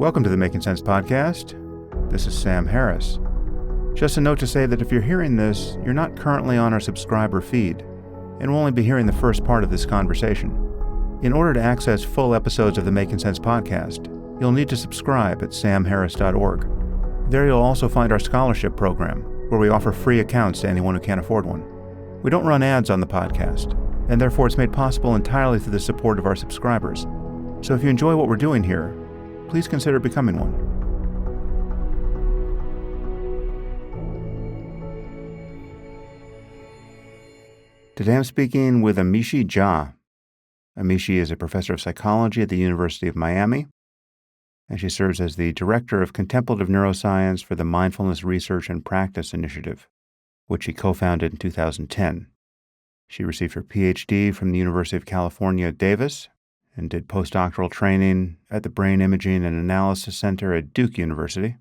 Welcome to the Making Sense podcast. This is Sam Harris. Just a note to say that if you're hearing this, you're not currently on our subscriber feed, and will only be hearing the first part of this conversation. In order to access full episodes of the Making Sense podcast, you'll need to subscribe at samharris.org. There you'll also find our scholarship program, where we offer free accounts to anyone who can't afford one. We don't run ads on the podcast, and therefore it's made possible entirely through the support of our subscribers. So if you enjoy what we're doing here, please consider becoming one. Today I'm speaking with Amishi Jha. Amishi is a professor of psychology at the University of Miami, and she serves as the Director of Contemplative Neuroscience for the Mindfulness Research and Practice Initiative, which she co-founded in 2010. She received her PhD from the University of California, Davis, and did postdoctoral training at the Brain Imaging and Analysis Center at Duke University.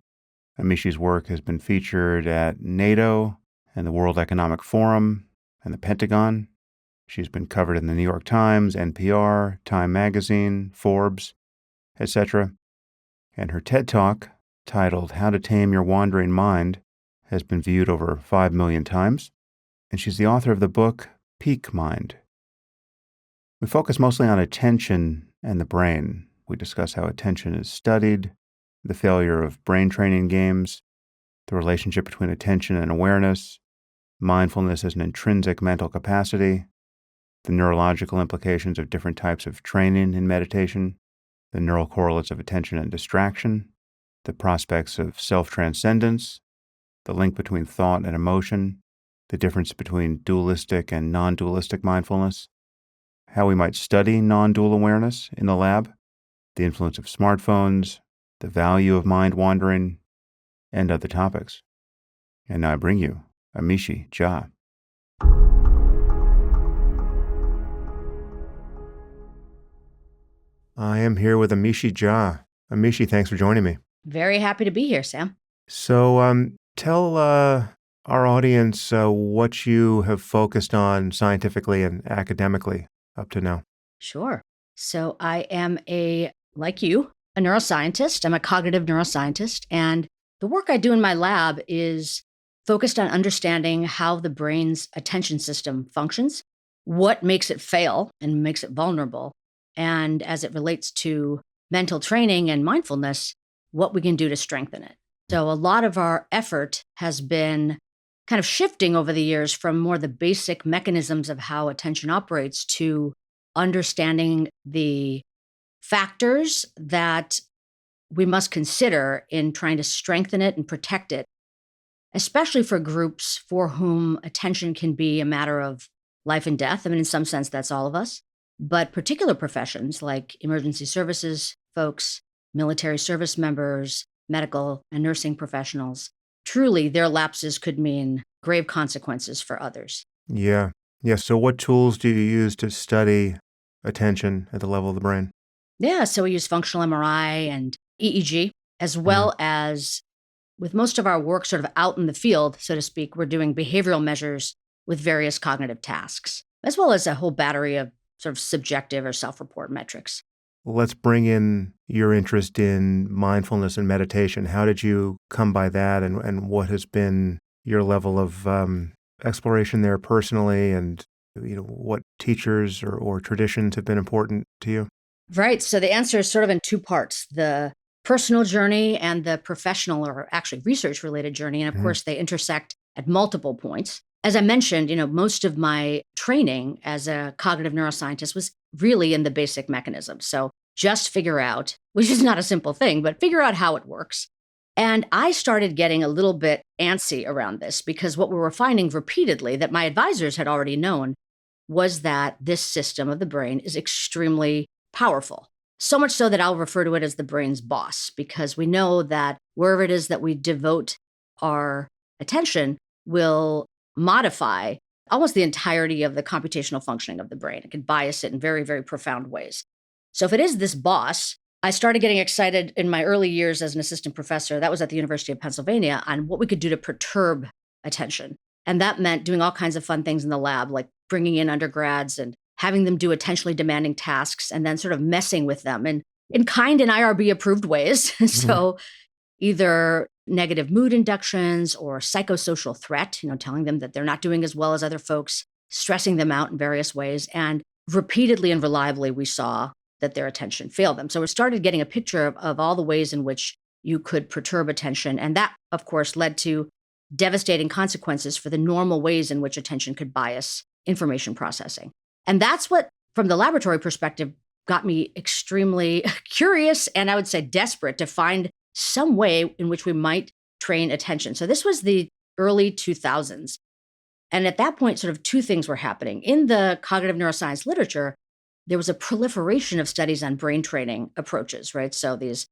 Amishi's work has been featured at NATO and the World Economic Forum and the Pentagon. She's been covered in the New York Times, NPR, Time Magazine, Forbes, etc. And her TED Talk, titled How to Tame Your Wandering Mind, has been viewed over 5 million times. And she's the author of the book Peak Mind. We focus mostly on attention and the brain. We discuss how attention is studied, the failure of brain training games, the relationship between attention and awareness, mindfulness as an intrinsic mental capacity, the neurological implications of different types of training in meditation, the neural correlates of attention and distraction, the prospects of self-transcendence, the link between thought and emotion, the difference between dualistic and non-dualistic mindfulness, how we might study non-dual awareness in the lab, the influence of smartphones, the value of mind wandering, and other topics. And now I bring you Amishi Jha. I am here with Amishi Jha. Amishi, thanks for joining me. Very happy to be here, Sam. So tell our audience what you have focused on scientifically and academically up to now. Sure. So I am like you, a neuroscientist. I'm a cognitive neuroscientist. And the work I do in my lab is focused on understanding how the brain's attention system functions, what makes it fail and makes it vulnerable, and as it relates to mental training and mindfulness, what we can do to strengthen it. So a lot of our effort has been kind of shifting over the years from more the basic mechanisms of how attention operates to understanding the factors that we must consider in trying to strengthen it and protect it, especially for groups for whom attention can be a matter of life and death. I mean, in some sense, that's all of us. But particular professions like emergency services folks, military service members, medical and nursing professionals, truly their lapses could mean grave consequences for others. Yeah. So what tools do you use to study attention at the level of the brain? Yeah, so we use functional MRI and EEG, as well as with most of our work sort of out in the field, so to speak, we're doing behavioral measures with various cognitive tasks, as well as a whole battery of sort of subjective or self-report metrics. Let's bring in your interest in mindfulness and meditation. How did you come by that, and what has been your level of exploration there personally, and what teachers or traditions have been important to you? Right. So the answer is sort of in two parts, the personal journey and the professional or actually research-related journey. And of course, they intersect at multiple points. As I mentioned, most of my training as a cognitive neuroscientist was really in the basic mechanism. So just figure out, which is not a simple thing, but figure out how it works. And I started getting a little bit antsy around this because what we were finding repeatedly that my advisors had already known was that this system of the brain is extremely powerful. So much so that I'll refer to it as the brain's boss, because we know that wherever it is that we devote our attention will modify almost the entirety of the computational functioning of the brain. It can bias it in very, very profound ways. So if it is this boss, I started getting excited in my early years as an assistant professor, that was at the University of Pennsylvania, on what we could do to perturb attention. And that meant doing all kinds of fun things in the lab, like bringing in undergrads and having them do attentionally demanding tasks and then sort of messing with them and in kind and IRB approved ways. So either negative mood inductions or psychosocial threat, telling them that they're not doing as well as other folks, stressing them out in various ways. And repeatedly and reliably, we saw that their attention failed them. So we started getting a picture of all the ways in which you could perturb attention. And that, of course, led to devastating consequences for the normal ways in which attention could bias information processing. And that's what, from the laboratory perspective, got me extremely curious and I would say desperate to find some way in which we might train attention. So this was the early 2000s. And at that point, sort of two things were happening. In the cognitive neuroscience literature, there was a proliferation of studies on brain training approaches, right? So these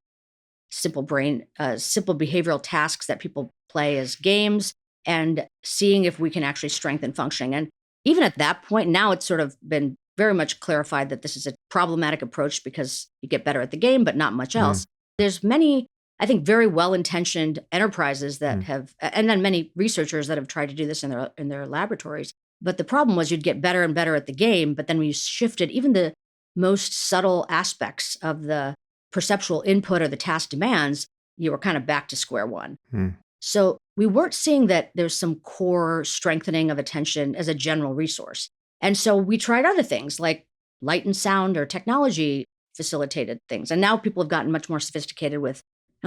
simple behavioral tasks that people play as games and seeing if we can actually strengthen functioning. And even at that point, now it's sort of been very much clarified that this is a problematic approach because you get better at the game, but not much else. There's many, I think, very well-intentioned enterprises that have, and then many researchers that have tried to do this in their laboratories. But the problem was you'd get better and better at the game, but then when you shifted even the most subtle aspects of the perceptual input or the task demands, you were kind of back to square one. So we weren't seeing that there's some core strengthening of attention as a general resource. And so we tried other things like light and sound or technology facilitated things. And now people have gotten much more sophisticated with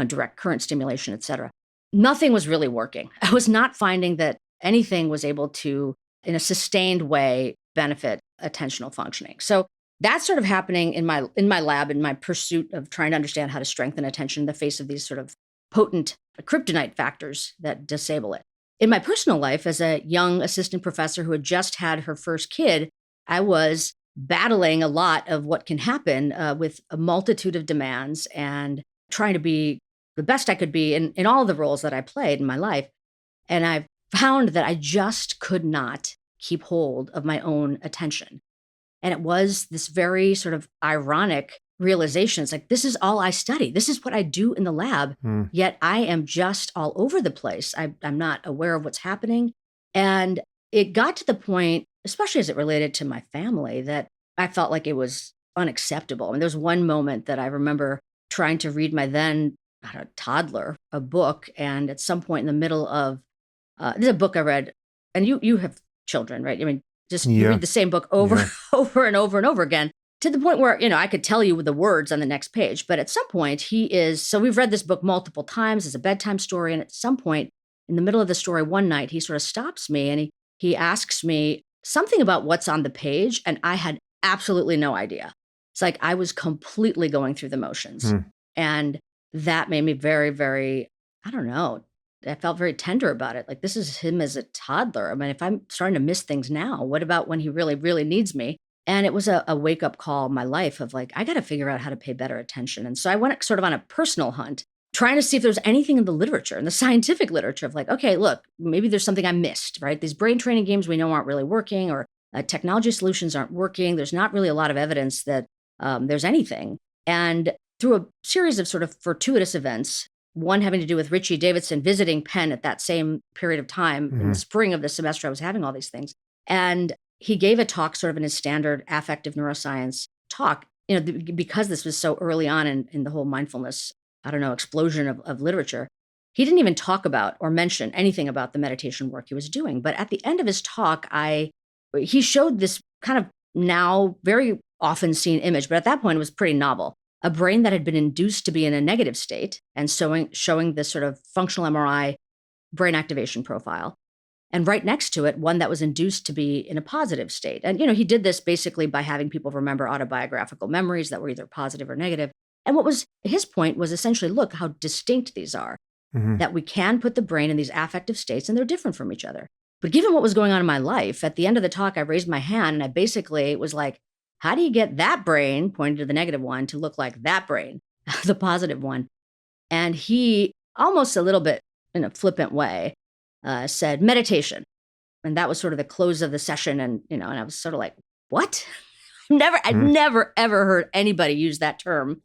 direct current stimulation, et cetera. Nothing was really working. I was not finding that anything was able to, in a sustained way, benefit attentional functioning. So that's sort of happening in my lab, in my pursuit of trying to understand how to strengthen attention in the face of these sort of potent kryptonite factors that disable it. In my personal life, as a young assistant professor who had just had her first kid, I was battling a lot of what can happen with a multitude of demands and trying to be the best I could be in all the roles that I played in my life. And I found that I just could not keep hold of my own attention. And it was this very sort of ironic realization. It's like, this is all I study. This is what I do in the lab. Yet I am just all over the place. I'm not aware of what's happening. And it got to the point, especially as it related to my family, that I felt like it was unacceptable. I mean, there was one moment that I remember trying to read my then toddler a book. And at some point in the middle of, there's a book I read, and you have children, right? I mean, you read the same book over and over and over again, to the point where, I could tell you the words on the next page. But at some point so we've read this book multiple times as a bedtime story. And at some point in the middle of the story one night, he sort of stops me and he asks me something about what's on the page. And I had absolutely no idea. It's like I was completely going through the motions. And that made me very, very, I don't know, I felt very tender about it. Like, this is him as a toddler. I mean, if I'm starting to miss things now, what about when he really, really needs me? And it was a wake-up call in my life of like, I got to figure out how to pay better attention. And so I went sort of on a personal hunt, trying to see if there's anything in the literature, in the scientific literature of like, okay, look, maybe there's something I missed, right? These brain training games we know aren't really working, or technology solutions aren't working. There's not really a lot of evidence that there's anything. And through a series of sort of fortuitous events, one having to do with Richie Davidson visiting Penn at that same period of time in the spring of the semester, I was having all these things. And he gave a talk sort of in his standard affective neuroscience talk, because this was so early on in the whole mindfulness, explosion of literature. He didn't even talk about or mention anything about the meditation work he was doing. But at the end of his talk, he showed this kind of now very often seen image, but at that point it was pretty novel. A brain that had been induced to be in a negative state and showing this sort of functional MRI brain activation profile. And right next to it, one that was induced to be in a positive state. And, he did this basically by having people remember autobiographical memories that were either positive or negative. And what was his point was essentially, look how distinct these are, that we can put the brain in these affective states and they're different from each other. But given what was going on in my life, at the end of the talk, I raised my hand and I basically was like, how do you get that brain, pointed to the negative one, to look like that brain, the positive one? And he, almost a little bit in a flippant way, said meditation. And that was sort of the close of the session. And, and I was sort of like, what? I'd never, ever heard anybody use that term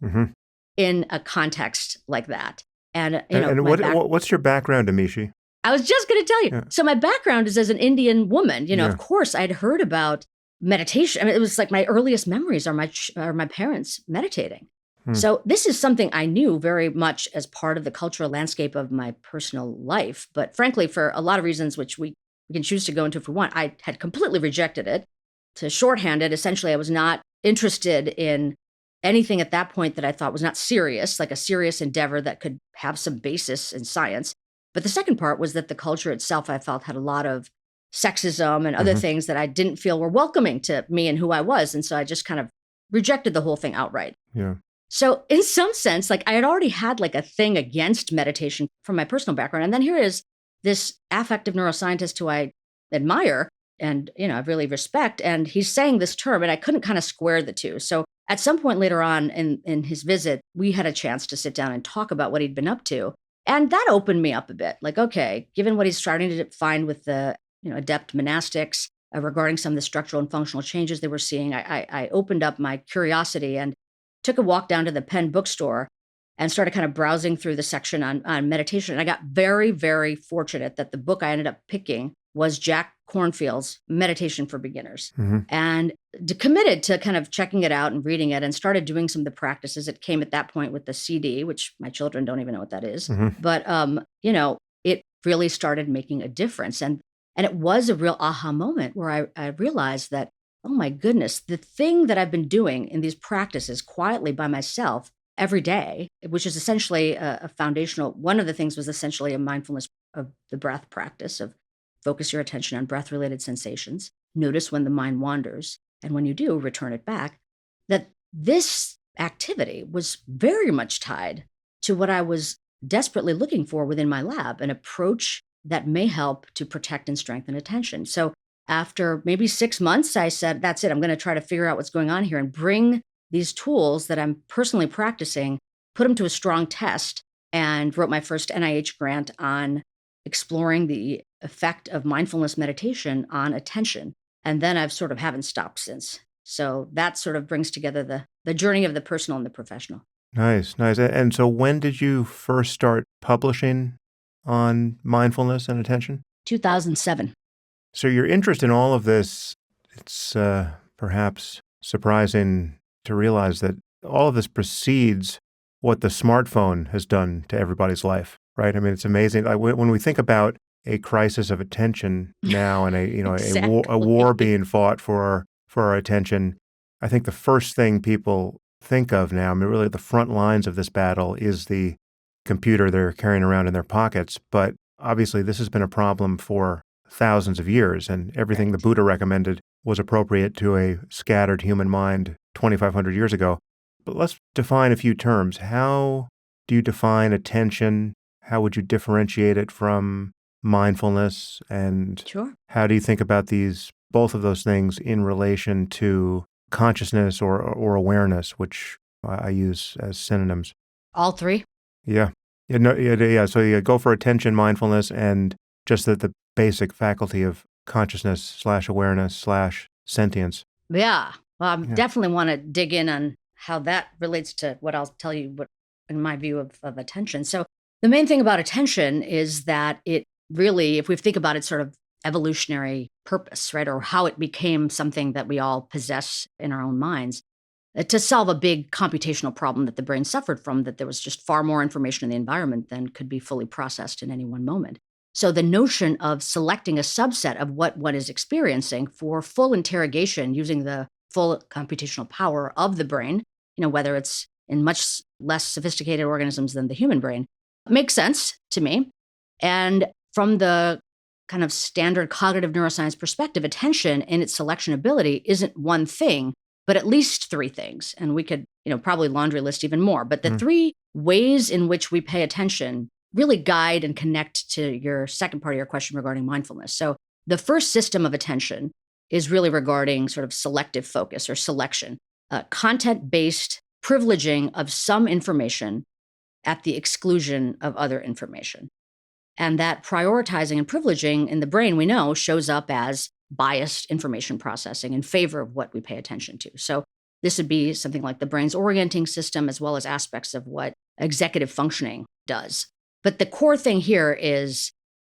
in a context like that. And, what's your background, Amishi? I was just going to tell you. Yeah. So my background is as an Indian woman. Of course, I'd heard about meditation. I mean, it was like my earliest memories are my parents meditating. Hmm. So this is something I knew very much as part of the cultural landscape of my personal life. But frankly, for a lot of reasons, which we can choose to go into if we want, I had completely rejected it. To shorthand it, essentially, I was not interested in anything at that point that I thought was not serious, like a serious endeavor that could have some basis in science. But the second part was that the culture itself, I felt, had a lot of sexism and other Mhm. things that I didn't feel were welcoming to me and who I was. And so I just kind of rejected the whole thing outright. Yeah. So in some sense, like I had already had like a thing against meditation from my personal background. And then here is this affective neuroscientist who I admire and, I really respect. And he's saying this term and I couldn't kind of square the two. So at some point later on in his visit, we had a chance to sit down and talk about what he'd been up to. And that opened me up a bit. Like, okay, given what he's starting to find with the, adept monastics regarding some of the structural and functional changes they were seeing, I opened up my curiosity and took a walk down to the Penn bookstore and started kind of browsing through the section on meditation. And I got very, very fortunate that the book I ended up picking was Jack Kornfield's Meditation for Beginners. Mhm. And committed to kind of checking it out and reading it and started doing some of the practices. It came at that point with the CD, which my children don't even know what that is. Mhm. But, it really started making a difference. And it was a real aha moment where I realized that, oh my goodness, the thing that I've been doing in these practices quietly by myself every day, which is essentially a foundational, one of the things was essentially a mindfulness of the breath practice of focus your attention on breath related sensations, notice when the mind wanders, and when you do, return it back. That this activity was very much tied to what I was desperately looking for within my lab, an approach that may help to protect and strengthen attention. So after maybe 6 months, I said, that's it. I'm going to try to figure out what's going on here and bring these tools that I'm personally practicing, put them to a strong test, and wrote my first NIH grant on exploring the effect of mindfulness meditation on attention. And then I've sort of haven't stopped since. So that sort of brings together the journey of the personal and the professional. Nice, nice. And so when did you first start publishing on mindfulness and attention? 2007. So your interest in all of this, it's perhaps surprising to realize that all of this precedes what the smartphone has done to everybody's life, right? I mean, it's amazing. When we think about a crisis of attention now and a war Exactly. being fought for our attention, I think the first thing people think of now, I mean, really the front lines of this battle is the computer they're carrying around in their pockets. But obviously, this has been a problem for thousands of years, and everything the Right. Buddha recommended was appropriate to a scattered human mind 2,500 years ago. But let's define a few terms. How do you define attention? How would you differentiate it from mindfulness? And Sure. how do you think about both of those things in relation to consciousness or awareness, which I use as synonyms? All three. Yeah. Yeah, no, yeah. So you go for attention, mindfulness, and just the basic faculty of consciousness/awareness/sentience. Yeah. Well, I Yeah. definitely want to dig in on how that relates to what I'll tell you what in my view of attention. So the main thing about attention is that it really, if we think about its sort of evolutionary purpose, right, or how it became something that we all possess in our own minds, to solve a big computational problem that the brain suffered from, that there was just far more information in the environment than could be fully processed in any one moment. So the notion of selecting a subset of what one is experiencing for full interrogation using the full computational power of the brain, whether it's in much less sophisticated organisms than the human brain, makes sense to me. And from the kind of standard cognitive neuroscience perspective, attention in its selection ability isn't one thing, but at least three things. And we could, probably laundry list even more. But the Mm. three ways in which we pay attention really guide and connect to your second part of your question regarding mindfulness. So the first system of attention is really regarding sort of selective focus or selection, content-based privileging of some information at the exclusion of other information. And that prioritizing and privileging in the brain, we know, shows up as biased information processing in favor of what we pay attention to. So this would be something like the brain's orienting system, as well as aspects of what executive functioning does. But the core thing here is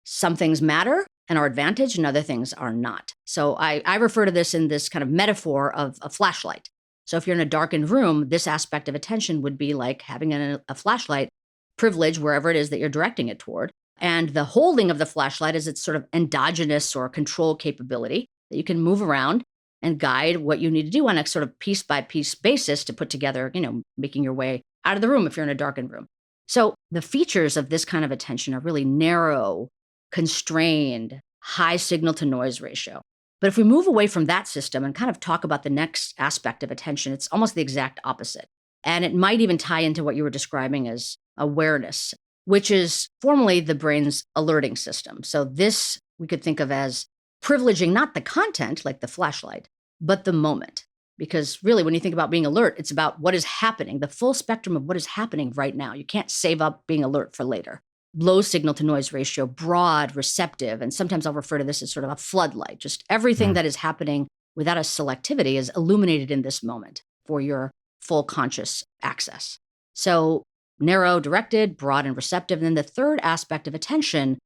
some things matter and are advantage and other things are not. So I refer to this in this kind of metaphor of a flashlight. So if you're in a darkened room, this aspect of attention would be like having a flashlight privilege wherever it is that you're directing it toward. And the holding of the flashlight is its sort of endogenous or control capability that you can move around and guide what you need to do on a sort of piece by piece basis to put together, making your way out of the room if you're in a darkened room. So the features of this kind of attention are really narrow, constrained, high signal to noise ratio. But if we move away from that system and kind of talk about the next aspect of attention, it's almost the exact opposite. And it might even tie into what you were describing as awareness, which is formally the brain's alerting system. So this we could think of as privileging not the content, like the flashlight, but the moment. Because really, when you think about being alert, it's about what is happening, the full spectrum of what is happening right now. You can't save up being alert for later. Low signal to noise ratio, broad, receptive, and sometimes I'll refer to this as sort of a floodlight. Just everything that is happening without a selectivity is illuminated in this moment for your full conscious access. So narrow, directed, broad, and receptive. And then the third aspect of attention,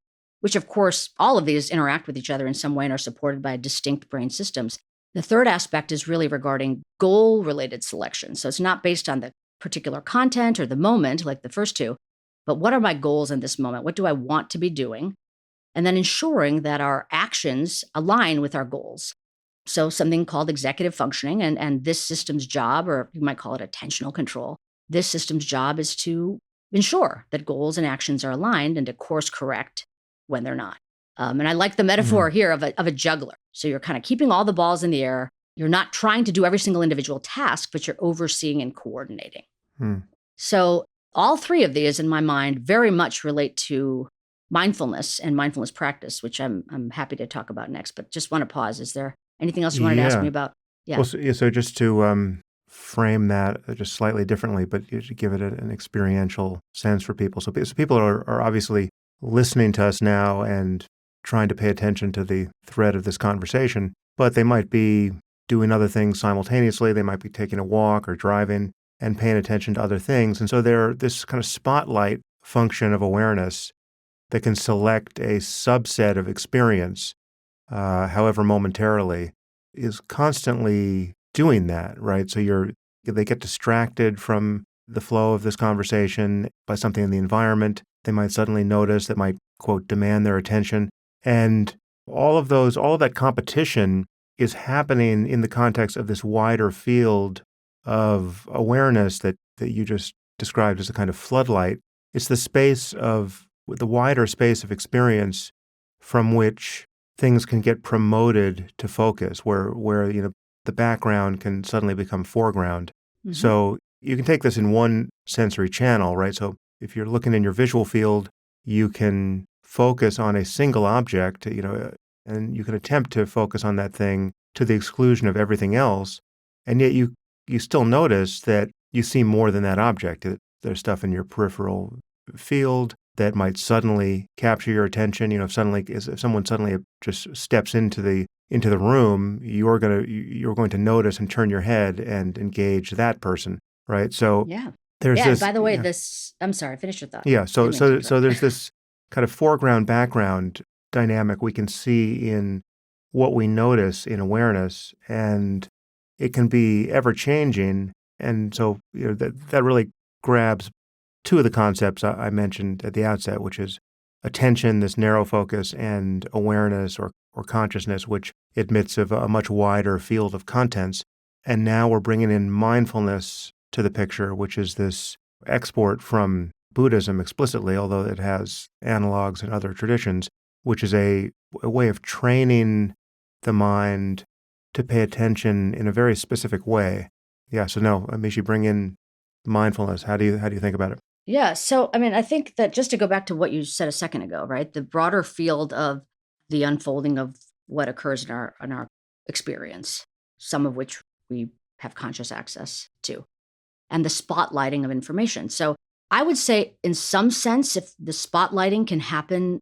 which of course, all of these interact with each other in some way and are supported by distinct brain systems. The third aspect is really regarding goal-related selection. So it's not based on the particular content or the moment like the first two, but what are my goals in this moment? What do I want to be doing? And then ensuring that our actions align with our goals. So something called executive functioning, and this system's job, or you might call it attentional control, this system's job is to ensure that goals and actions are aligned and to course correct when they're not. And I like the metaphor here of a juggler. So you're kind of keeping all the balls in the air. You're not trying to do every single individual task, but you're overseeing and coordinating. So all three of these, in my mind, very much relate to mindfulness and mindfulness practice, which I'm happy to talk about next. But just want to pause. Is there anything else you wanted to ask me about? Yeah. Well, so just to frame that just slightly differently, but to give it an experiential sense for people. So people are obviously listening to us now and trying to pay attention to the thread of this conversation, but they might be doing other things simultaneously. They might be taking a walk or driving and paying attention to other things. And so they're this kind of spotlight function of awareness that can select a subset of experience, however momentarily, is constantly doing that, right? So they get distracted from the flow of this conversation by something in the environment. They might suddenly notice that might, quote, demand their attention. And all of that competition is happening in the context of this wider field of awareness that you just described as a kind of floodlight. It's the wider space of experience from which things can get promoted to focus, where the background can suddenly become foreground. So you can take this in one sensory channel, right? So if you're looking in your visual field, you can focus on a single object, and you can attempt to focus on that thing to the exclusion of everything else. And yet you still notice that you see more than that object. There's stuff in your peripheral field that might suddenly capture your attention. If someone suddenly just steps into the room, you're going to notice and turn your head and engage that person, right? So there's this. By the way, I'm sorry, finish your thought. Yeah. So there's this kind of foreground background dynamic we can see in what we notice in awareness, and it can be ever changing. And so that really grabs two of the concepts I mentioned at the outset, which is attention, this narrow focus, and awareness or consciousness, which admits of a much wider field of contents. And now we're bringing in mindfulness to the picture, which is this export from Buddhism explicitly, although it has analogs in other traditions, which is a way of training the mind to pay attention in a very specific way. Yeah, so no, Amishi, bring in mindfulness. How do you think about it? Yeah, so I think that just to go back to what you said a second ago, right? The broader field of the unfolding of what occurs in our experience, some of which we have conscious access to, and the spotlighting of information. So I would say, in some sense, if the spotlighting can happen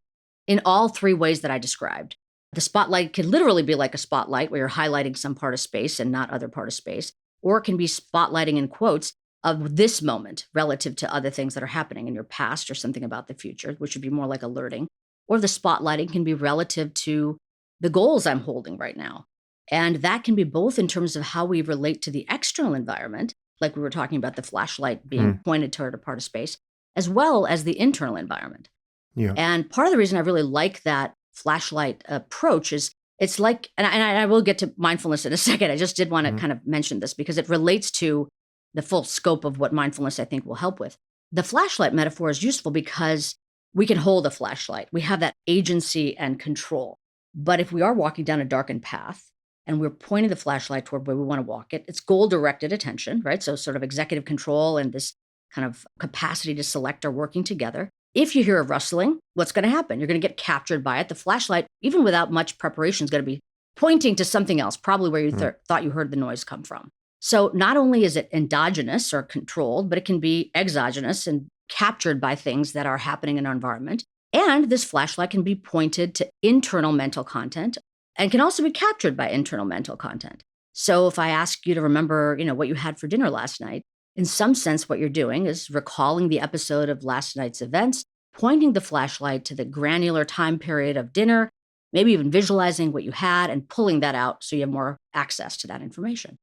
in all three ways that I described, the spotlight can literally be like a spotlight where you're highlighting some part of space and not other part of space, or it can be spotlighting in quotes of this moment relative to other things that are happening in your past or something about the future, which would be more like alerting. Or the spotlighting can be relative to the goals I'm holding right now. And that can be both in terms of how we relate to the external environment, like we were talking about the flashlight being pointed toward a part of space, as well as the internal environment. Yeah. And part of the reason I really like that flashlight approach is it's like, and I will get to mindfulness in a second. I just did want to kind of mention this because it relates to the full scope of what mindfulness I think will help with. The flashlight metaphor is useful because we can hold a flashlight. We have that agency and control. But if we are walking down a darkened path and we're pointing the flashlight toward where we want to walk it, it's goal-directed attention, right? So sort of executive control and this kind of capacity to select are working together. If you hear a rustling, what's going to happen? You're going to get captured by it. The flashlight, even without much preparation, is going to be pointing to something else, probably where you thought you heard the noise come from. So not only is it endogenous or controlled, but it can be exogenous and captured by things that are happening in our environment. And this flashlight can be pointed to internal mental content and can also be captured by internal mental content. So if I ask you to remember, what you had for dinner last night, in some sense, what you're doing is recalling the episode of last night's events, pointing the flashlight to the granular time period of dinner, maybe even visualizing what you had and pulling that out so you have more access to that information.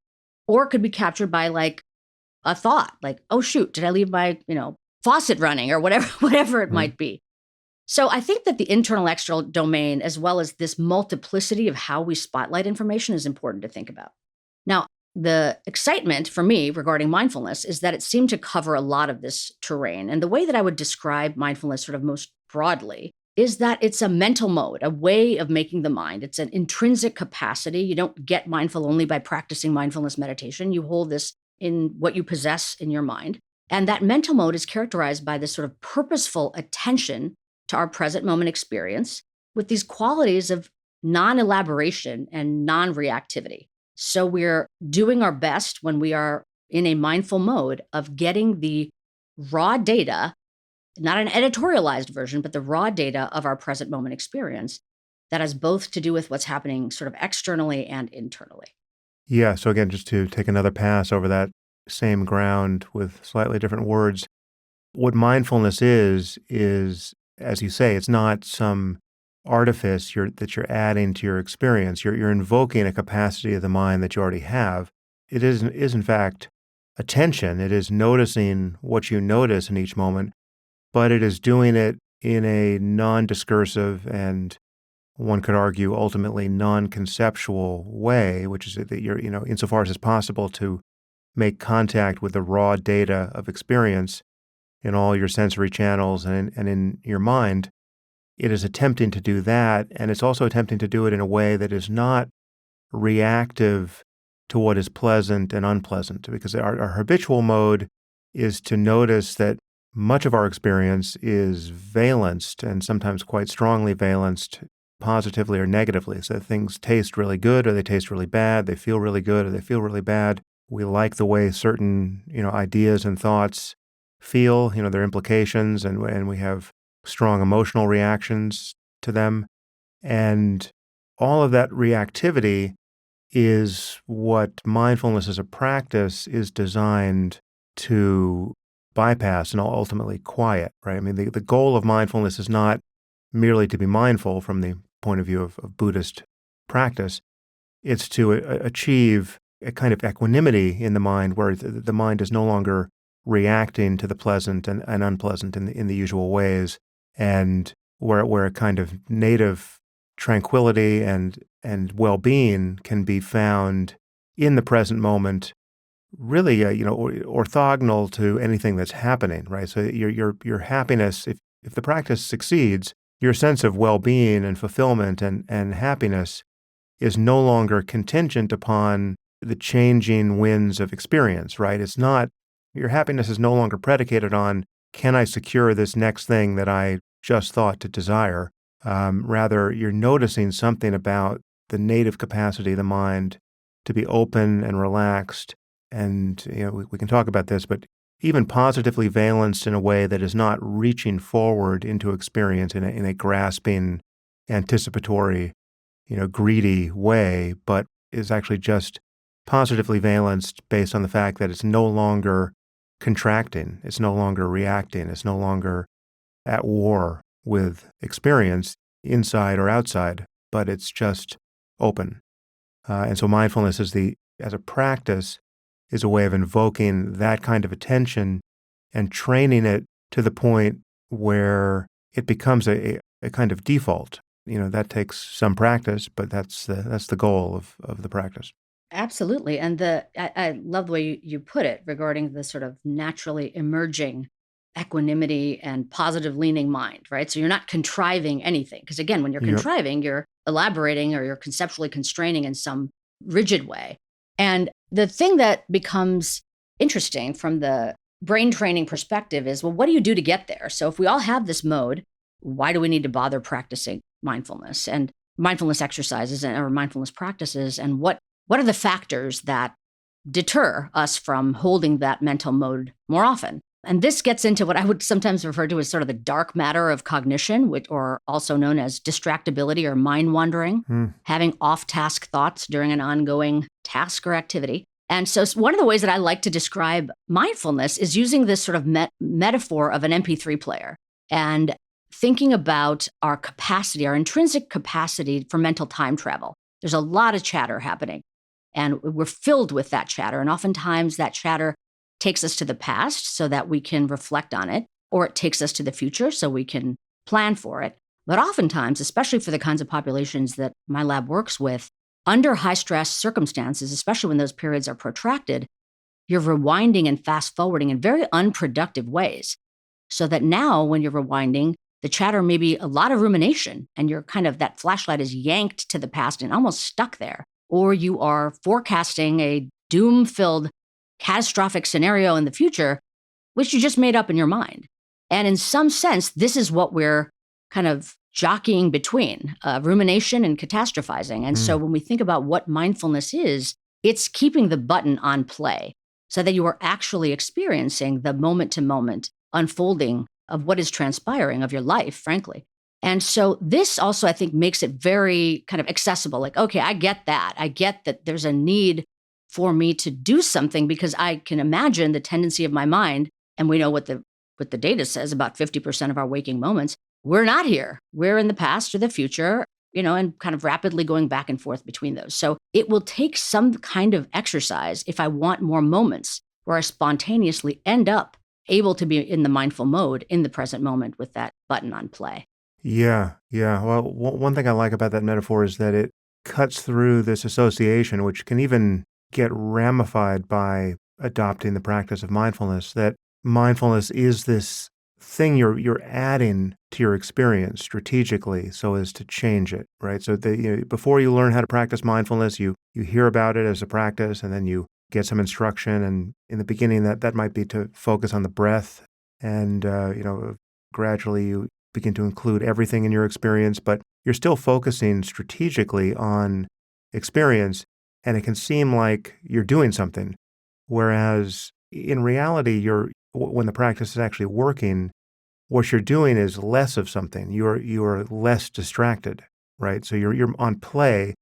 Or it could be captured by like a thought, like, oh, shoot, did I leave my, faucet running or whatever it might be. So I think that the internal external domain, as well as this multiplicity of how we spotlight information, is important to think about. Now, the excitement for me regarding mindfulness is that it seemed to cover a lot of this terrain. And the way that I would describe mindfulness sort of most broadly is that it's a mental mode, a way of making the mind. It's an intrinsic capacity. You don't get mindful only by practicing mindfulness meditation. You hold this in what you possess in your mind. And that mental mode is characterized by this sort of purposeful attention to our present moment experience with these qualities of non-elaboration and non-reactivity. So we're doing our best when we are in a mindful mode of getting the raw data, not an editorialized version, but the raw data of our present moment experience that has both to do with what's happening sort of externally and internally. Yeah. So again, just to take another pass over that same ground with slightly different words, what mindfulness is, as you say, it's not some artifice that you're adding to your experience. You're invoking a capacity of the mind that you already have. It is in fact attention. It is noticing what you notice in each moment, but it is doing it in a non-discursive and, one could argue, ultimately non-conceptual way, which is that you're, insofar as it's possible to make contact with the raw data of experience in all your sensory channels and in your mind. It is attempting to do that, and it's also attempting to do it in a way that is not reactive to what is pleasant and unpleasant, because our habitual mode is to notice that much of our experience is valenced, and sometimes quite strongly valenced, positively or negatively. So things taste really good or they taste really bad, they feel really good or they feel really bad. We like the way certain, ideas and thoughts feel, their implications, and we have strong emotional reactions to them. And all of that reactivity is what mindfulness as a practice is designed to bypass and ultimately quiet, right? I mean, the goal of mindfulness is not merely to be mindful from the point of view of Buddhist practice. It's to achieve a kind of equanimity in the mind where the mind is no longer reacting to the pleasant and unpleasant in the usual ways, and where a kind of native tranquility and well-being can be found in the present moment, really, orthogonal to anything that's happening, right? So your happiness, if the practice succeeds, your sense of well-being and fulfillment and happiness is no longer contingent upon the changing winds of experience, right? It's not, your happiness is no longer predicated on, can I secure this next thing that I just thought to desire? Rather, you're noticing something about the native capacity of the mind to be open and relaxed. And, we can talk about this, but even positively valenced in a way that is not reaching forward into experience in a grasping, anticipatory, greedy way, but is actually just positively valenced based on the fact that it's no longer contracting, it's no longer reacting, it's no longer at war with experience, inside or outside, but it's just open. And so mindfulness as a practice is a way of invoking that kind of attention and training it to the point where it becomes a kind of default. That takes some practice, but that's the goal of the practice. Absolutely. And I love the way you put it regarding the sort of naturally emerging equanimity and positive leaning mind, right? So you're not contriving anything. Because again, when you're Yep. contriving, you're elaborating or you're conceptually constraining in some rigid way. And the thing that becomes interesting from the brain training perspective is, well, what do you do to get there? So if we all have this mode, why do we need to bother practicing mindfulness and mindfulness exercises or mindfulness practices? And what are the factors that deter us from holding that mental mode more often? And this gets into what I would sometimes refer to as sort of the dark matter of cognition, or also known as distractibility or mind wandering, Hmm. having off task thoughts during an ongoing task or activity. And so, one of the ways that I like to describe mindfulness is using this sort of metaphor of an MP3 player and thinking about our capacity, our intrinsic capacity for mental time travel. There's a lot of chatter happening. And we're filled with that chatter. And oftentimes that chatter takes us to the past so that we can reflect on it, or it takes us to the future so we can plan for it. But oftentimes, especially for the kinds of populations that my lab works with, under high stress circumstances, especially when those periods are protracted, you're rewinding and fast forwarding in very unproductive ways. So that now when you're rewinding, the chatter may be a lot of rumination and you're kind of, that flashlight is yanked to the past and almost stuck there. Or you are forecasting a doom-filled catastrophic scenario in the future, which you just made up in your mind. And in some sense, this is what we're kind of jockeying between, rumination and catastrophizing. And so when we think about what mindfulness is, it's keeping the button on play so that you are actually experiencing the moment-to-moment unfolding of what is transpiring of your life, frankly. And so this also, I think, makes it very kind of accessible. Like, okay, I get that. I get that there's a need for me to do something because I can imagine the tendency of my mind. And we know what the data says about 50% of our waking moments. We're not here. We're in the past or the future, and kind of rapidly going back and forth between those. So it will take some kind of exercise if I want more moments where I spontaneously end up able to be in the mindful mode in the present moment with that button on play. Yeah. Well, one thing I like about that metaphor is that it cuts through this association, which can even get ramified by adopting the practice of mindfulness, that mindfulness is this thing you're adding to your experience strategically so as to change it, right? So before you learn how to practice mindfulness, you hear about it as a practice, and then you get some instruction. And in the beginning, that might be to focus on the breath, and gradually you begin to include everything in your experience, but you're still focusing strategically on experience, and it can seem like you're doing something. Whereas in reality, when the practice is actually working, what you're doing is less of something. You're less distracted, right? So you're on play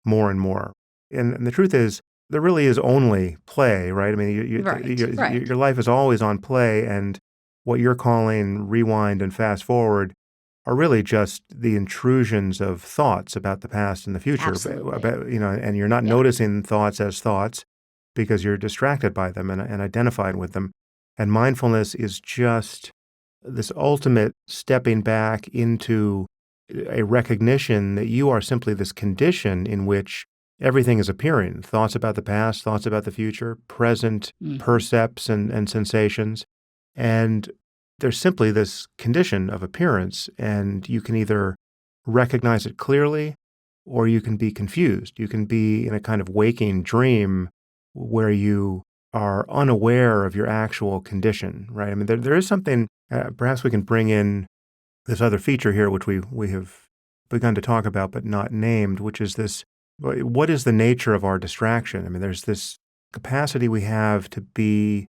more and more. And the truth is, there really is only play, right? I mean, Right. your life is always on play, and what you're calling rewind and fast forward are really just the intrusions of thoughts about the past and the future. Absolutely. And you're not Yeah. noticing thoughts as thoughts because you're distracted by them and identified with them. And mindfulness is just this ultimate stepping back into a recognition that you are simply this condition in which everything is appearing. Thoughts about the past, thoughts about the future, present Mhm. percepts and sensations. And there's simply this condition of appearance, and you can either recognize it clearly or you can be confused. You can be in a kind of waking dream where you are unaware of your actual condition, right? I mean, there is something, perhaps we can bring in this other feature here, which we have begun to talk about but not named, which is this: what is the nature of our distraction? I mean, there's this capacity we have to be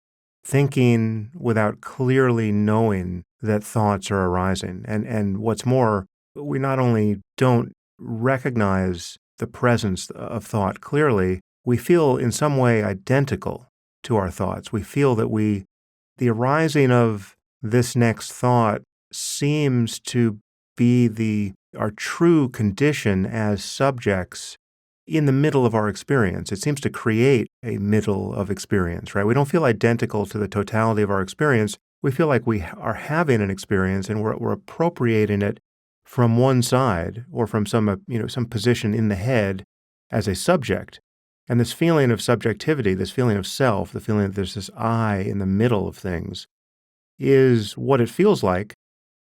thinking without clearly knowing that thoughts are arising. And what's more, we not only don't recognize the presence of thought clearly, we feel in some way identical to our thoughts. We feel that the arising of this next thought seems to be our true condition as subjects in the middle of our experience. It seems to create a middle of experience, right? We don't feel identical to the totality of our experience. We feel like we are having an experience and we're appropriating it from one side or from some position in the head as a subject. And this feeling of subjectivity, this feeling of self, the feeling that there's this I in the middle of things, is what it feels like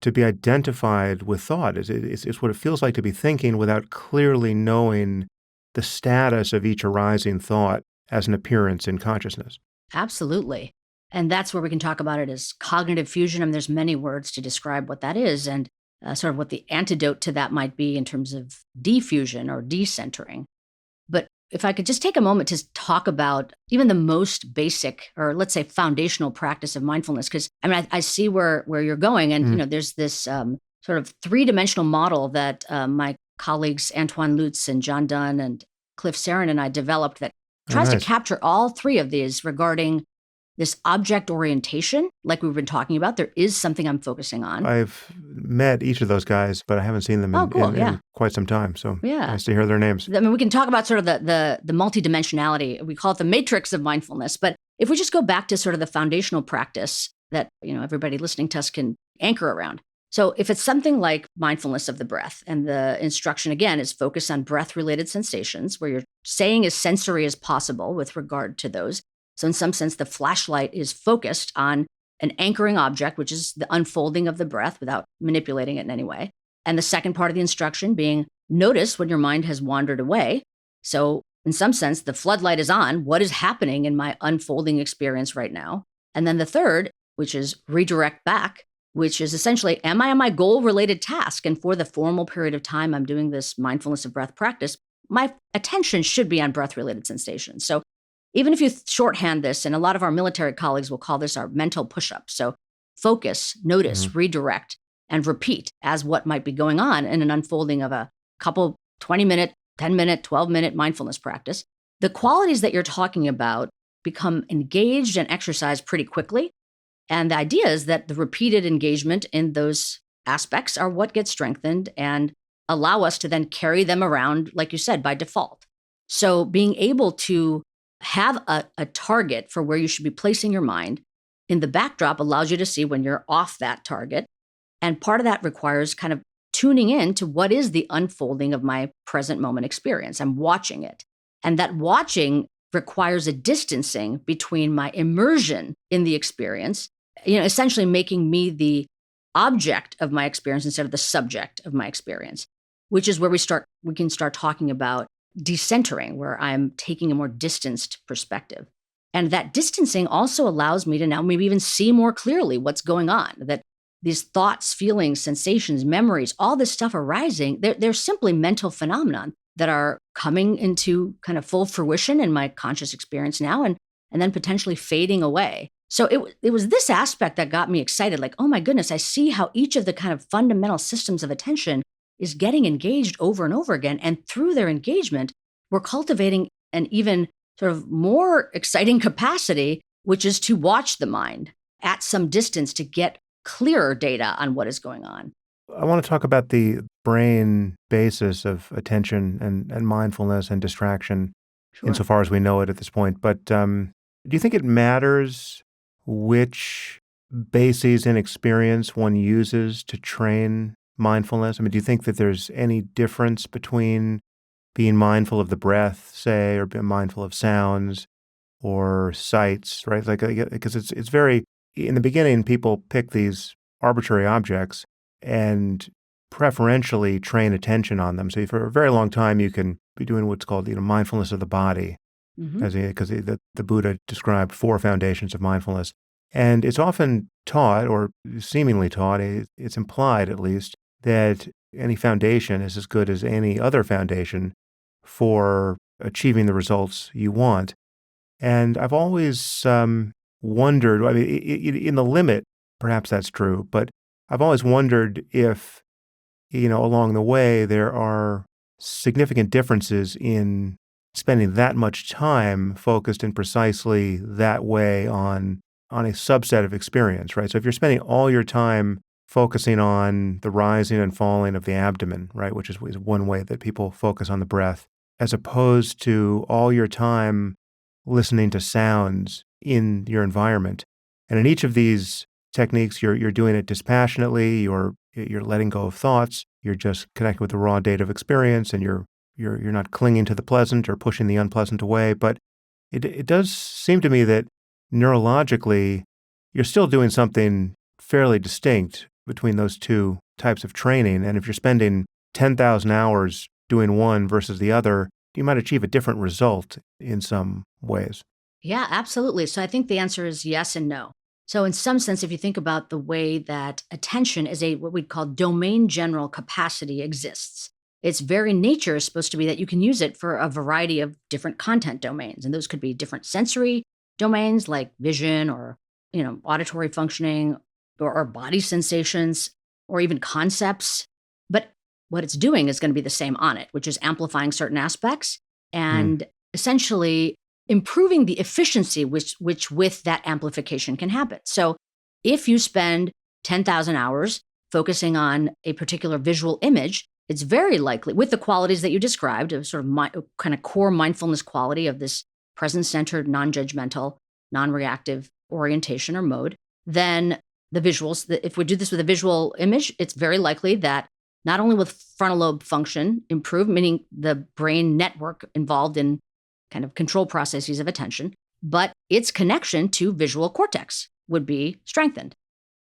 to be identified with thought. It's what it feels like to be thinking without clearly knowing the status of each arising thought as an appearance in consciousness. Absolutely. And that's where we can talk about it as cognitive fusion. I mean, there's many words to describe what that is and sort of what the antidote to that might be in terms of diffusion or decentering. But if I could just take a moment to talk about even the most basic, or let's say foundational practice of mindfulness, because I mean, I see where you're going. And, there's this sort of three-dimensional model that my colleagues Antoine Lutz and John Dunn and Cliff Sarin and I developed that tries to capture all three of these regarding this object orientation, like we've been talking about. There is something I'm focusing on. I've met each of those guys, but I haven't seen them in quite some time. So nice to hear their names. I mean, we can talk about sort of the multidimensionality. We call it the matrix of mindfulness. But if we just go back to sort of the foundational practice that, everybody listening to us can anchor around. So if it's something like mindfulness of the breath, and the instruction, again, is focused on breath-related sensations, where you're saying as sensory as possible with regard to those. So in some sense, the flashlight is focused on an anchoring object, which is the unfolding of the breath without manipulating it in any way. And the second part of the instruction being notice when your mind has wandered away. So in some sense, the floodlight is on. What is happening in my unfolding experience right now? And then the third, which is redirect back, which is essentially, am I on my goal-related task? And for the formal period of time I'm doing this mindfulness of breath practice, my attention should be on breath-related sensations. So even if you shorthand this, and a lot of our military colleagues will call this our mental push-ups. So focus, notice, redirect, and repeat as what might be going on in an unfolding of a couple 20-minute, 10-minute, 12-minute mindfulness practice. The qualities that you're talking about become engaged and exercised pretty quickly. And the idea is that the repeated engagement in those aspects are what gets strengthened and allow us to then carry them around, like you said, by default. So being able to have a target for where you should be placing your mind in the backdrop allows you to see when you're off that target. And part of that requires kind of tuning in to what is the unfolding of my present moment experience. I'm watching it. And that watching requires a distancing between my immersion in the experience, essentially making me the object of my experience instead of the subject of my experience, which is where we can start talking about decentering, where I'm taking a more distanced perspective. And that distancing also allows me to now maybe even see more clearly what's going on, that these thoughts, feelings, sensations, memories, all this stuff arising, they're simply mental phenomenon that are coming into kind of full fruition in my conscious experience now and then potentially fading away. So it was this aspect that got me excited, like, oh my goodness, I see how each of the kind of fundamental systems of attention is getting engaged over and over again. And through their engagement, we're cultivating an even sort of more exciting capacity, which is to watch the mind at some distance to get clearer data on what is going on. I want to talk about the brain basis of attention and mindfulness and distraction, insofar as we know it at this point. But do you think it matters which bases in experience one uses to train mindfulness? I mean, do you think that there's any difference between being mindful of the breath, say, or being mindful of sounds or sights, right? Like, because it's very, in the beginning, people pick these arbitrary objects and preferentially train attention on them. So for a very long time, you can be doing what's called, mindfulness of the body, because the Buddha described 4 foundations of mindfulness. And it's often taught, or seemingly taught, it's implied at least, that any foundation is as good as any other foundation for achieving the results you want. And I've always wondered, I mean, in the limit, perhaps that's true, but I've always wondered if, along the way, there are significant differences in spending that much time focused in precisely that way on a subset of experience, right? So if you're spending all your time focusing on the rising and falling of the abdomen, right, which is one way that people focus on the breath, as opposed to all your time listening to sounds in your environment. And in each of these techniques, you're doing it dispassionately, you're letting go of thoughts, you're just connecting with the raw data of experience, and you're not clinging to the pleasant or pushing the unpleasant away. But it does seem to me that neurologically, you're still doing something fairly distinct between those two types of training. And if you're spending 10,000 hours doing one versus the other, you might achieve a different result in some ways. Yeah, absolutely. So I think the answer is yes and no. So in some sense, if you think about the way that attention as a what we'd call domain general capacity exists, its very nature is supposed to be that you can use it for a variety of different content domains. And those could be different sensory domains like vision or, auditory functioning or body sensations or even concepts. But what it's doing is going to be the same on it, which is amplifying certain aspects and essentially improving the efficiency which with that amplification can happen. So if you spend 10,000 hours focusing on a particular visual image, it's very likely, with the qualities that you described, a sort of kind of core mindfulness quality of this present-centered, non-judgmental, non-reactive orientation or mode, then the visuals, if we do this with a visual image, it's very likely that not only will frontal lobe function improve, meaning the brain network involved in kind of control processes of attention, but its connection to visual cortex would be strengthened.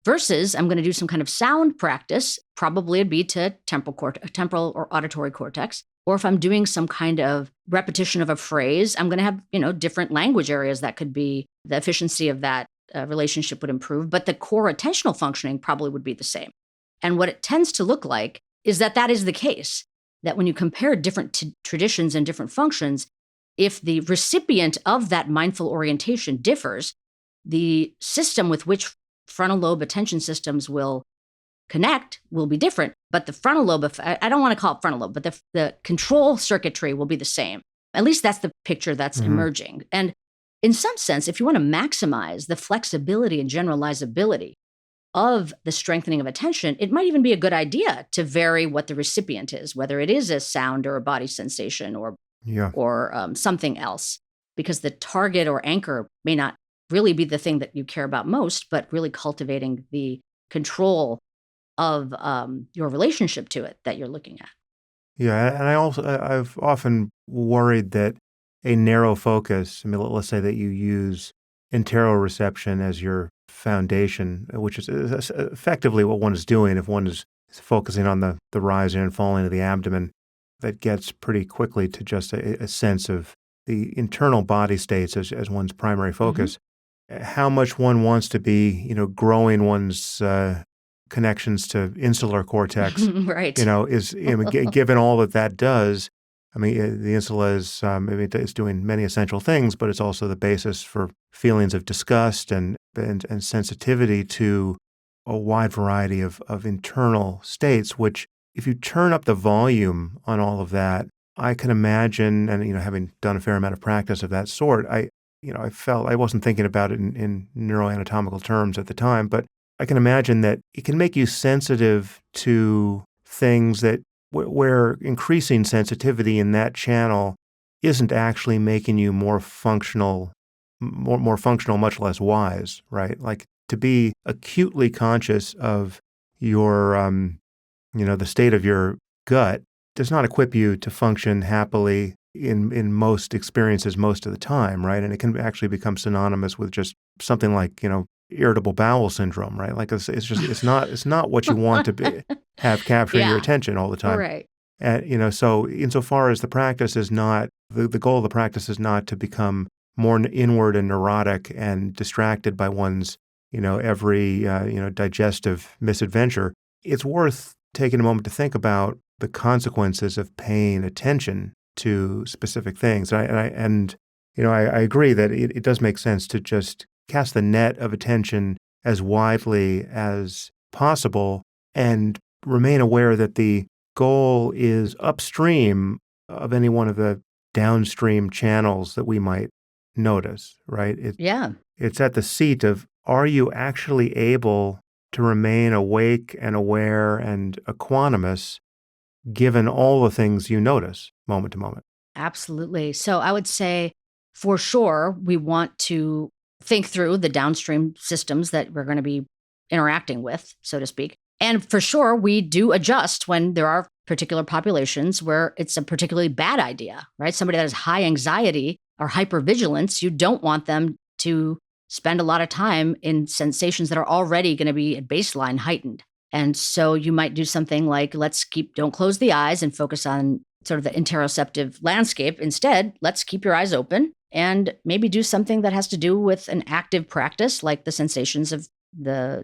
Versus, I'm going to do some kind of sound practice, probably it'd be to temporal or auditory cortex. Or if I'm doing some kind of repetition of a phrase, I'm going to have, different language areas that could be, the efficiency of that relationship would improve, but the core attentional functioning probably would be the same. And what it tends to look like is that is the case, that when you compare different traditions and different functions, if the recipient of that mindful orientation differs, the system with which frontal lobe attention systems will connect will be different. But the frontal lobe, I don't want to call it frontal lobe, but the control circuitry will be the same. At least that's the picture that's emerging. And in some sense, if you want to maximize the flexibility and generalizability of the strengthening of attention, it might even be a good idea to vary what the recipient is, whether it is a sound or a body sensation or something else, because the target or anchor may not really be the thing that you care about most, but really cultivating the control of your relationship to it that you're looking at. Yeah, and I've often worried that a narrow focus, let's say that you use interoreception as your foundation, which is effectively what one is doing if one is focusing on the rising and falling of the abdomen, that gets pretty quickly to just a sense of the internal body states as one's primary focus. How much one wants to be, growing one's connections to insular cortex, right. Is given all that does. I mean, the insula is it's doing many essential things, but it's also the basis for feelings of disgust and sensitivity to a wide variety of internal states, which if you turn up the volume on all of that, I can imagine, and having done a fair amount of practice of that sort, I felt I wasn't thinking about it in neuroanatomical terms at the time, but I can imagine that it can make you sensitive to things that where increasing sensitivity in that channel isn't actually making you more functional, much less wise, right? Like to be acutely conscious of your, the state of your gut does not equip you to function happily in most experiences most of the time, right? And it can actually become synonymous with just something like, irritable bowel syndrome, right? Like it's not what you want to have capturing your attention all the time. Right. And, so insofar as the practice is not, the goal of the practice is not to become more inward and neurotic and distracted by one's, every, digestive misadventure, it's worth taking a moment to think about the consequences of paying attention to specific things. And I agree that it does make sense to just cast the net of attention as widely as possible and remain aware that the goal is upstream of any one of the downstream channels that we might notice, right? It's at the seat of, are you actually able to remain awake and aware and equanimous given all the things you notice moment to moment? Absolutely. So I would say for sure, we want to think through the downstream systems that we're going to be interacting with, so to speak. And for sure, we do adjust when there are particular populations where it's a particularly bad idea, right? Somebody that has high anxiety or hypervigilance, you don't want them to spend a lot of time in sensations that are already going to be at baseline heightened. And so you might do something like, don't close the eyes and focus on sort of the interoceptive landscape. Instead, let's keep your eyes open and maybe do something that has to do with an active practice, like the sensations of the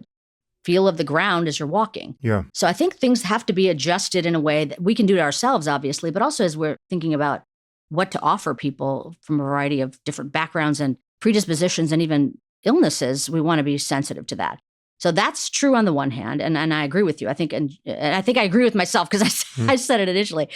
feel of the ground as you're walking. Yeah. So I think things have to be adjusted in a way that we can do it ourselves, obviously, but also as we're thinking about what to offer people from a variety of different backgrounds and predispositions and even illnesses, we want to be sensitive to that. So that's true on the one hand, and I agree with you. I think I agree with myself because I said it initially,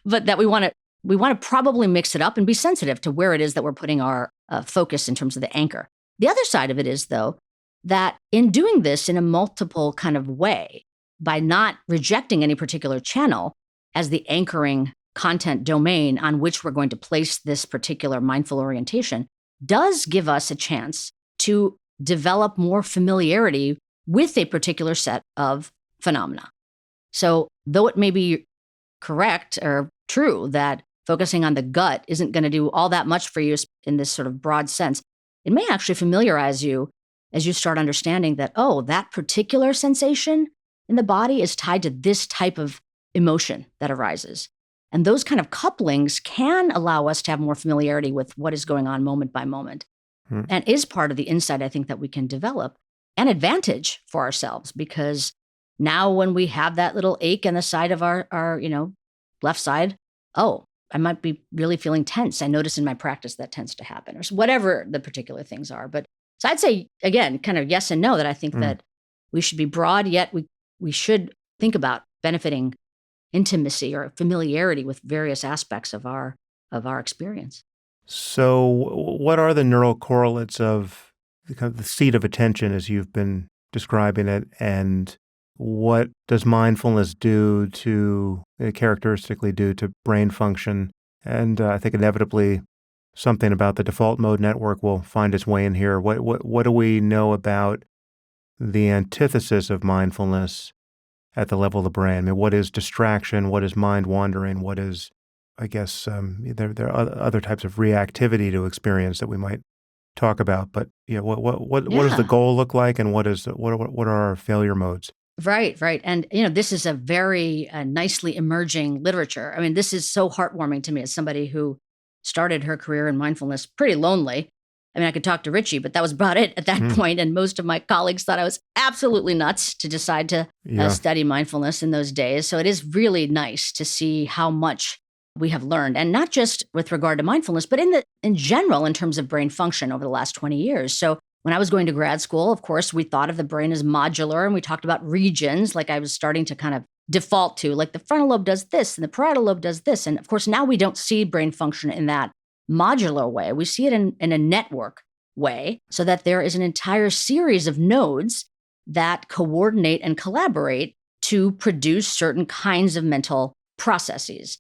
but that we want to probably mix it up and be sensitive to where it is that we're putting our focus in terms of the anchor. The other side of it is, though, that in doing this in a multiple kind of way, by not rejecting any particular channel as the anchoring content domain on which we're going to place this particular mindful orientation, does give us a chance to develop more familiarity with a particular set of phenomena. So though it may be correct or true that focusing on the gut isn't going to do all that much for you in this sort of broad sense, it may actually familiarize you as you start understanding that, oh, that particular sensation in the body is tied to this type of emotion that arises. And those kind of couplings can allow us to have more familiarity with what is going on moment by moment, and is part of the insight I think that we can develop and advantage for ourselves, because now when we have that little ache in the side of our left side, oh, I might be really feeling tense. I notice in my practice that tends to happen, or whatever the particular things are. But so I'd say, again, kind of yes and no, that I think that we should be broad, yet we should think about benefiting intimacy or familiarity with various aspects of our experience. So what are the neural correlates of the seat of attention as you've been describing it, and what does mindfulness characteristically do to brain function? And I think inevitably something about the default mode network will find its way in here. What do we know about the antithesis of mindfulness at the level of the brain? I mean, what is distraction? What is mind wandering? What is, I guess, there are other types of reactivity to experience that we might talk about. But what does the goal look like, and what are our failure modes? Right. And this is a very nicely emerging literature. I mean, this is so heartwarming to me as somebody who started her career in mindfulness pretty lonely. I mean, I could talk to Richie, but that was about it at that point. And most of my colleagues thought I was absolutely nuts to decide to study mindfulness in those days. So it is really nice to see how much we have learned, and not just with regard to mindfulness, but in general, in terms of brain function over the last 20 years. So when I was going to grad school, of course, we thought of the brain as modular, and we talked about regions, like I was starting to kind of default to, like the frontal lobe does this and the parietal lobe does this. And of course, now we don't see brain function in that modular way. We see it in a network way, so that there is an entire series of nodes that coordinate and collaborate to produce certain kinds of mental processes.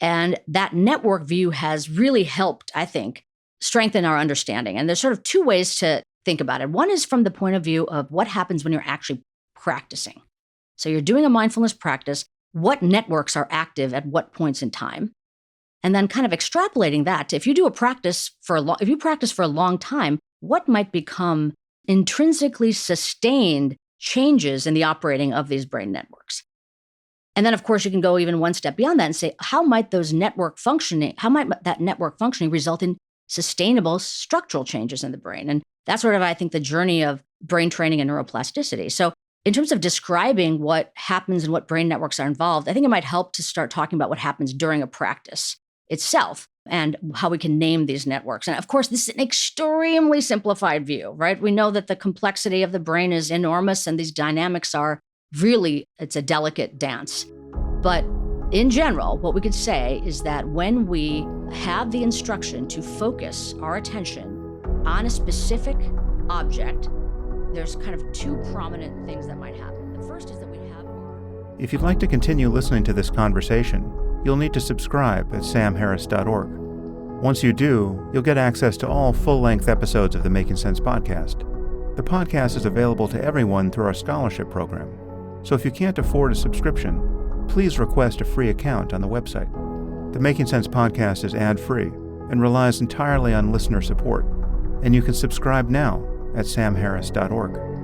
And that network view has really helped, I think, strengthen our understanding. And there's sort of two ways to think about it. One is from the point of view of what happens when you're actually practicing. So you're doing a mindfulness practice, what networks are active at what points in time? And then kind of extrapolating that to if you practice for a long time, what might become intrinsically sustained changes in the operating of these brain networks? And then, of course, you can go even one step beyond that and say, how might that network functioning result in sustainable structural changes in the brain? And that's sort of, I think, the journey of brain training and neuroplasticity. So in terms of describing what happens and what brain networks are involved, I think it might help to start talking about what happens during a practice itself and how we can name these networks. And of course, this is an extremely simplified view, right? We know that the complexity of the brain is enormous, and these dynamics are really, it's a delicate dance. But in general, what we could say is that when we have the instruction to focus our attention on a specific object, there's kind of two prominent things that might happen. The first is that we have our... If you'd like to continue listening to this conversation, you'll need to subscribe at samharris.org. Once you do, you'll get access to all full-length episodes of the Making Sense podcast. The podcast is available to everyone through our scholarship program, so if you can't afford a subscription, please request a free account on the website. The Making Sense podcast is ad-free and relies entirely on listener support, and you can subscribe now at samharris.org.